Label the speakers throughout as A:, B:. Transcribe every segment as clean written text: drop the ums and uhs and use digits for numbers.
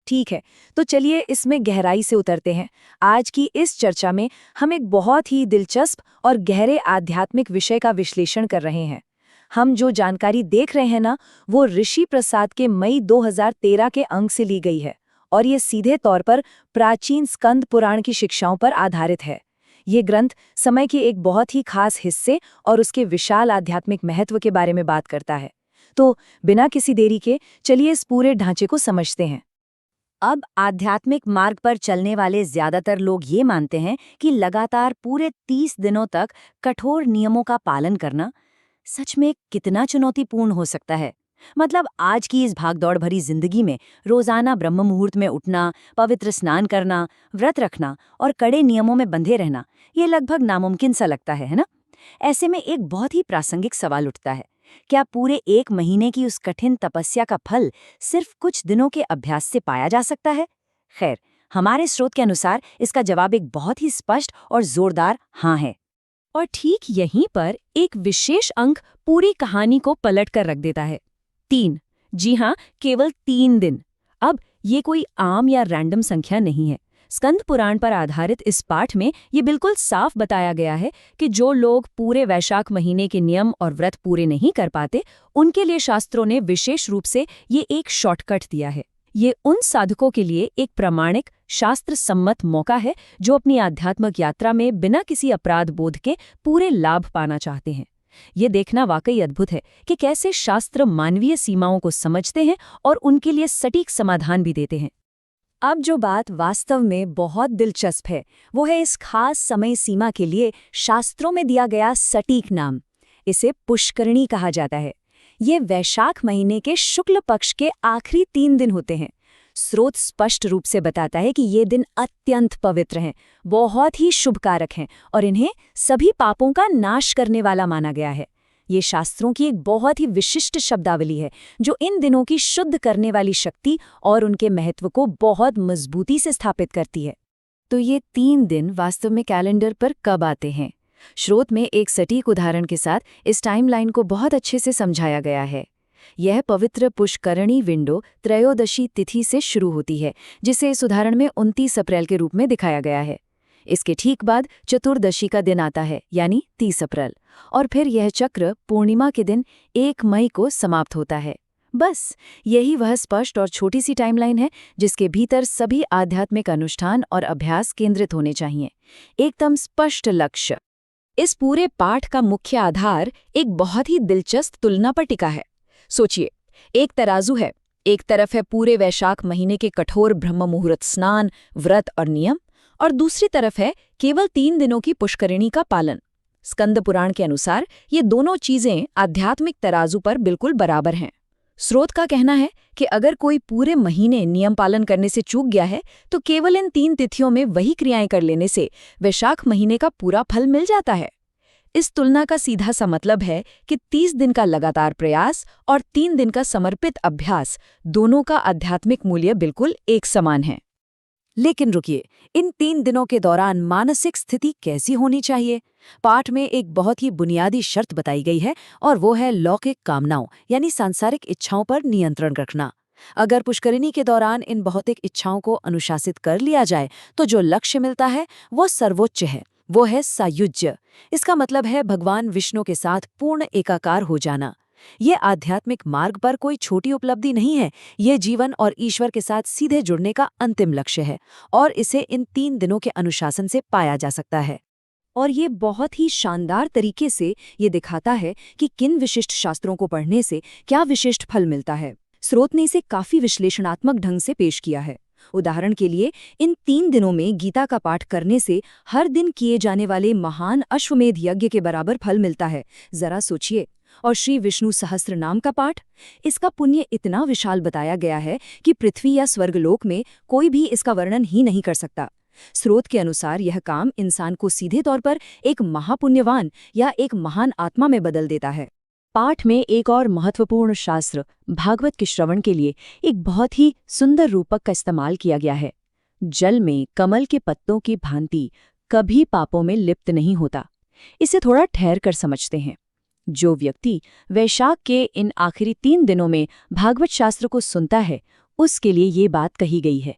A: ठीक है, तो चलिए इसमें गहराई से उतरते हैं। आज की इस चर्चा में हम एक बहुत ही दिलचस्प और गहरे आध्यात्मिक विषय का विश्लेषण कर रहे हैं। हम जो जानकारी देख रहे हैं ना, वो ऋषि प्रसाद के मई 2013 के अंक से ली गई है और ये सीधे तौर पर प्राचीन स्कंद पुराण की शिक्षाओं पर आधारित है। ये ग्रंथ समय के एक बहुत ही खास हिस्से और उसके विशाल आध्यात्मिक महत्व के बारे में बात करता है। तो बिना किसी देरी के चलिए इस पूरे ढांचे को समझते हैं। अब आध्यात्मिक मार्ग पर चलने वाले ज्यादातर लोग ये मानते हैं कि लगातार पूरे 30 दिनों तक कठोर नियमों का पालन करना सच में कितना चुनौतीपूर्ण हो सकता है। मतलब आज की इस भागदौड़ भरी जिंदगी में रोजाना ब्रह्म मुहूर्त में उठना, पवित्र स्नान करना, व्रत रखना और कड़े नियमों में बंधे रहना, ये लगभग नामुमकिन सा लगता है ना? ऐसे में एक बहुत ही प्रासंगिक सवाल उठता है, क्या पूरे 1 महीने की उस कठिन तपस्या का फल सिर्फ कुछ दिनों के अभ्यास से पाया जा सकता है? खैर, हमारे स्रोत के अनुसार इसका जवाब एक बहुत ही स्पष्ट और जोरदार हाँ है।
B: और ठीक यहीं पर एक विशेष अंक पूरी कहानी को पलट कर रख देता है। 3। जी हाँ, केवल 3 दिन। अब ये कोई आम या रैंडम संख्या नहीं है। स्कंद पुराण पर आधारित इस पाठ में ये बिल्कुल साफ बताया गया है कि जो लोग पूरे वैशाख महीने के नियम और व्रत पूरे नहीं कर पाते, उनके लिए शास्त्रों ने विशेष रूप से ये एक शॉर्टकट दिया है। ये उन साधकों के लिए एक प्रामाणिक, शास्त्र सम्मत मौका है जो अपनी आध्यात्मिक यात्रा में बिना किसी अपराध बोध के पूरे लाभ पाना चाहते हैं। ये देखना वाकई अद्भुत है कि कैसे शास्त्र मानवीय सीमाओं को समझते हैं और उनके लिए सटीक समाधान भी देते हैं।
A: अब जो बात वास्तव में बहुत दिलचस्प है, वो है इस खास समय सीमा के लिए शास्त्रों में दिया गया सटीक नाम। इसे पुष्करणी कहा जाता है। ये वैशाख महीने के शुक्ल पक्ष के आखिरी 3 दिन होते हैं। स्रोत स्पष्ट रूप से बताता है कि ये दिन अत्यंत पवित्र हैं, बहुत ही शुभकारक हैं और इन्हें सभी पापों का नाश करने वाला माना गया है। ये शास्त्रों की एक बहुत ही विशिष्ट शब्दावली है जो इन दिनों की शुद्ध करने वाली शक्ति और उनके महत्व को बहुत मजबूती से स्थापित करती है। तो ये 3 दिन वास्तव में कैलेंडर पर कब आते हैं? स्रोत में एक सटीक उदाहरण के साथ इस टाइमलाइन को बहुत अच्छे से समझाया गया है। यह पवित्र पुष्करणी विंडो त्रयोदशी तिथि से शुरू होती है, जिसे इस उदाहरण में 29 अप्रैल के रूप में दिखाया गया है। इसके ठीक बाद चतुर्दशी का दिन आता है, यानी 30 अप्रैल, और फिर यह चक्र पूर्णिमा के दिन 1 मई को समाप्त होता है। बस यही वह स्पष्ट और छोटी सी टाइमलाइन है जिसके भीतर सभी आध्यात्मिक अनुष्ठान और अभ्यास केंद्रित होने चाहिए। एकदम स्पष्ट लक्ष्य।
B: इस पूरे पाठ का मुख्य आधार एक बहुत ही दिलचस्प तुलना पर टिका है। सोचिए, एक तराजू है, एक तरफ है पूरे वैशाख महीने के कठोर ब्रह्म मुहूर्त स्नान, व्रत और नियम, और दूसरी तरफ है केवल 3 दिनों की पुष्करिणी का पालन। स्कंद पुराण के अनुसार ये दोनों चीजें आध्यात्मिक तराजू पर बिल्कुल बराबर हैं। स्रोत का कहना है कि अगर कोई पूरे महीने नियम पालन करने से चूक गया है, तो केवल इन 3 तिथियों में वही क्रियाएं कर लेने से वैशाख महीने का पूरा फल मिल जाता है। इस तुलना का सीधा सा मतलब है कि 30 दिन का लगातार प्रयास और 3 दिन का समर्पित अभ्यास, दोनों का आध्यात्मिक मूल्य बिल्कुल एक समान है।
A: लेकिन रुकिए, इन 3 दिनों के दौरान मानसिक स्थिति कैसी होनी चाहिए? पाठ में एक बहुत ही बुनियादी शर्त बताई गई है और वो है लौकिक कामनाओं यानी सांसारिक इच्छाओं पर नियंत्रण रखना। अगर पुष्करिणी के दौरान इन भौतिक इच्छाओं को अनुशासित कर लिया जाए तो जो लक्ष्य मिलता है वो सर्वोच्च है, वो है सायुज्य। इसका मतलब है भगवान विष्णु के साथ पूर्ण एकाकार हो जाना। ये आध्यात्मिक मार्ग पर कोई छोटी उपलब्धि नहीं है, ये जीवन और ईश्वर के साथ सीधे जुड़ने का अंतिम लक्ष्य है और इसे इन 3 दिनों के अनुशासन से पाया जा सकता है। और ये बहुत ही शानदार तरीके से ये दिखाता है कि किन विशिष्ट शास्त्रों को पढ़ने से क्या विशिष्ट फल मिलता है। स्रोत ने इसे काफी विश्लेषणात्मक ढंग से पेश किया है। उदाहरण के लिए, इन 3 दिनों में गीता का पाठ करने से हर दिन किए जाने वाले महान अश्वमेध यज्ञ के बराबर फल मिलता है। जरा सोचिए। और श्री विष्णु सहस्त्र नाम का पाठ, इसका पुण्य इतना विशाल बताया गया है कि पृथ्वी या स्वर्गलोक में कोई भी इसका वर्णन ही नहीं कर सकता। स्रोत के अनुसार यह काम इंसान को सीधे तौर पर एक महापुण्यवान या एक महान आत्मा में बदल देता है। पाठ में एक और महत्वपूर्ण शास्त्र भागवत के श्रवण के लिए एक बहुत ही सुंदर रूपक का इस्तेमाल किया गया है। जल में कमल के पत्तों की भांति कभी पापों में लिप्त नहीं होता। इसे थोड़ा ठहर कर समझते हैं। जो व्यक्ति वैशाख के इन आखिरी 3 दिनों में भागवत शास्त्र को सुनता है,
B: उसके लिए ये बात कही गई है।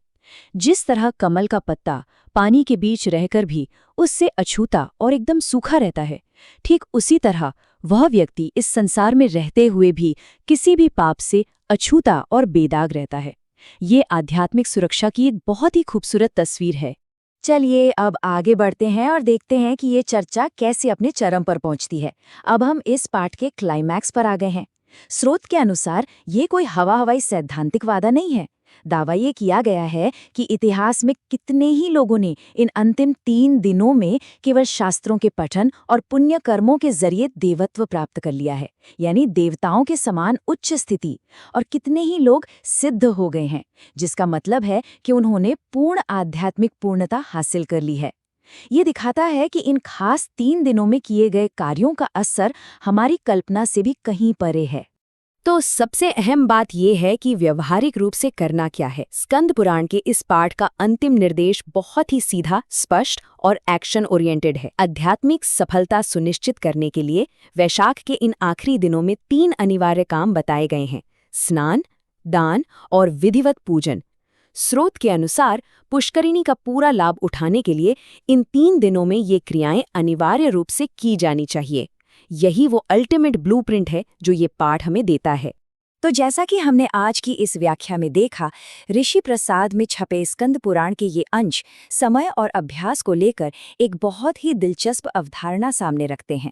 B: जिस तरह कमल का पत्ता पानी के बीच रहकर भी उससे अछूता और एकदम सूखा रहता है, ठीक उसी तरह वह व्यक्ति इस संसार में रहते हुए भी किसी भी पाप से अछूता और बेदाग रहता है। ये आध्यात्मिक सुरक्षा की एक बहुत ही खूबसूरत तस्वीर है।
A: चलिए अब आगे बढ़ते हैं और देखते हैं कि ये चर्चा कैसे अपने चरम पर पहुंचती है। अब हम इस पाठ के क्लाइमैक्स पर आ गए हैं। स्रोत के अनुसार ये कोई हवा-हवाई सैद्धांतिक वादा नहीं है। दावा ये किया गया है कि इतिहास में कितने ही लोगों ने इन अंतिम 3 दिनों में केवल शास्त्रों के पठन और पुण्य कर्मों के जरिए देवत्व प्राप्त कर लिया है, यानी देवताओं के समान उच्च स्थिति, और कितने ही लोग सिद्ध हो गए हैं, जिसका मतलब है कि उन्होंने पूर्ण आध्यात्मिक पूर्णता हासिल कर ली है। ये दिखाता है कि इन खास 3 दिनों में किए गए कार्यों का असर हमारी कल्पना से भी कहीं परे है।
B: तो सबसे अहम बात यह है कि व्यवहारिक रूप से करना क्या है। स्कंद पुराण के इस पाठ का अंतिम निर्देश बहुत ही सीधा, स्पष्ट और एक्शन ओरिएंटेड है। आध्यात्मिक सफलता सुनिश्चित करने के लिए वैशाख के इन आखिरी दिनों में 3 अनिवार्य काम बताए गए हैं: स्नान, दान और विधिवत पूजन। स्रोत के अनुसार पुष्करिणी का पूरा लाभ उठाने के लिए इन 3 दिनों में ये क्रियाएं अनिवार्य रूप से की जानी चाहिए। यही वो अल्टीमेट ब्लूप्रिंट है जो ये पाठ हमें देता है।
A: तो जैसा कि हमने आज की इस व्याख्या में देखा, ऋषि प्रसाद में छपे स्कंद पुराण के ये अंश समय और अभ्यास को लेकर एक बहुत ही दिलचस्प अवधारणा सामने रखते हैं।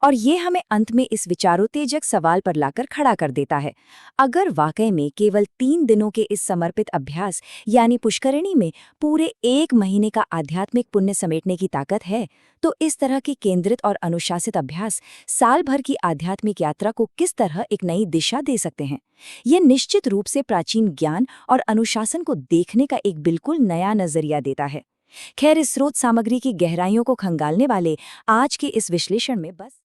A: और ये हमें अंत में इस विचारोत्तेजक सवाल पर लाकर खड़ा कर देता है। अगर वाकई में केवल 3 दिनों के इस समर्पित अभ्यास यानी पुष्करिणी में पूरे 1 महीने का आध्यात्मिक पुण्य समेटने की ताकत है, तो इस तरह के केंद्रित और अनुशासित अभ्यास साल भर की आध्यात्मिक यात्रा को किस तरह एक नई दिशा दे सकते हैं। ये निश्चित रूप से प्राचीन ज्ञान और अनुशासन को देखने का एक बिल्कुल नया नजरिया देता है। खैर, इस स्रोत सामग्री की गहराइयों को खंगालने वाले आज के इस विश्लेषण में बस